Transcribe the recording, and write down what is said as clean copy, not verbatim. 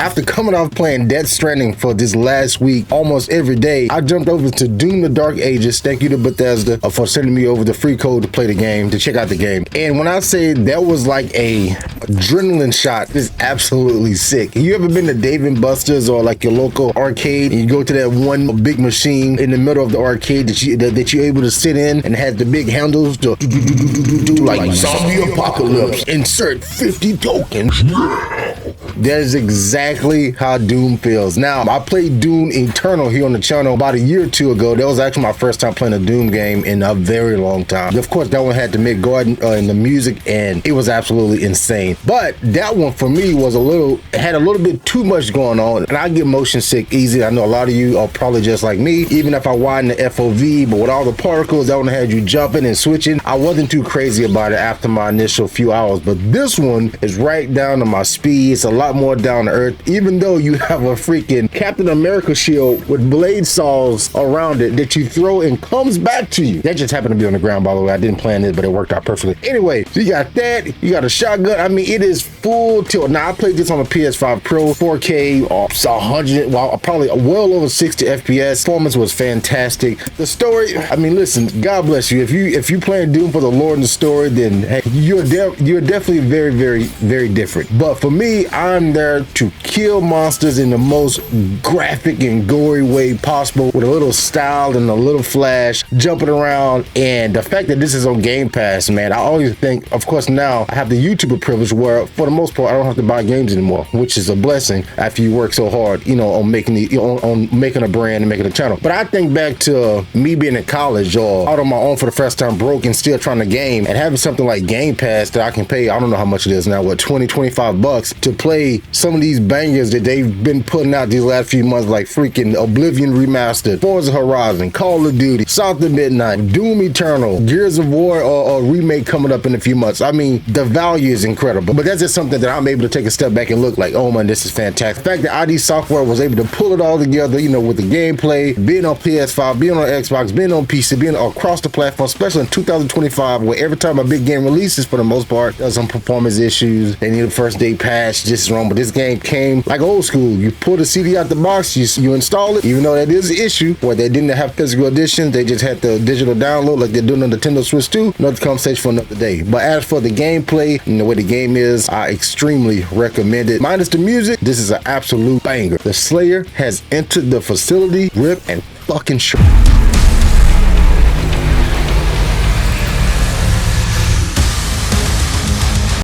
After coming off playing Death Stranding for this last week, almost every day, I jumped over to Doom the Dark Ages. Thank you to Bethesda for sending me over the free code to play the game, to check out the game. And when I say that was like a adrenaline shot, it's absolutely sick. You ever been to Dave & Buster's or like your local arcade and you go to that one big machine in the middle of the arcade that you're able to sit in and has the big handles to do like zombie apocalypse, insert 50 tokens. That is exactly how Doom feels. Now, I played Doom Eternal here on the channel about a year or two ago. That was actually my first time playing a Doom game in a very long time. Of course, that one had the mid-garden and the music, and it was absolutely insane. But that one for me was had a little bit too much going on, and I get motion sick easy. I know a lot of you are probably just like me. Even if I widen the FOV, but with all the particles, that one had you jumping and switching. I wasn't too crazy about it after my initial few hours, but this one is right down to my speed. It's a lot more down to earth, even though you have a freaking Captain America shield with blade saws around it that you throw and comes back to you. That just happened to be on the ground, by the way. I didn't plan it, but it worked out perfectly. Anyway, so you got that, you got a shotgun. I mean, it is full tilt. Now, I played this on a PS5 Pro, 4K, 100, well, probably well over 60 FPS. Performance was fantastic. The story, I mean, listen, God bless you. If you playing Doom for the lore and the story, then hey, you're definitely very, very, very different. But for me, I'm there to kill monsters in the most graphic and gory way possible, with a little style and a little flash, jumping around. And the fact that this is on Game Pass, man, I always think, of course, now I have the YouTuber privilege where for the most part I don't have to buy games anymore, which is a blessing after you work so hard, you know, on making on making a brand and making a channel. But I think back to me being in college or out on my own for the first time, broke and still trying to game, and having something like Game Pass that I can pay, I don't know how much it is now, what, 20, 25 bucks to play some of these bangers that they've been putting out these last few months, like freaking Oblivion Remastered, Forza Horizon, Call of Duty, South of Midnight, Doom Eternal, Gears of War or remake coming up in a few months. I mean, the value is incredible, but that's just something that I'm able to take a step back and look like, oh man, this is fantastic. The fact that ID Software was able to pull it all together, you know, with the gameplay, being on PS5, being on Xbox, being on PC, being across the platform, especially in 2025, where every time a big game releases, for the most part, there's some performance issues. They need a first day patch, just wrong. But this game came like old school. You pull the CD out the box, you install it, even though that is an issue where they didn't have physical editions, they just had the digital download like they're doing on Nintendo Switch 2. Another conversation for another day. But as for the gameplay and the way the game is, I extremely recommend it. Minus the music, this is an absolute banger. The Slayer has entered the facility, rip and fucking short.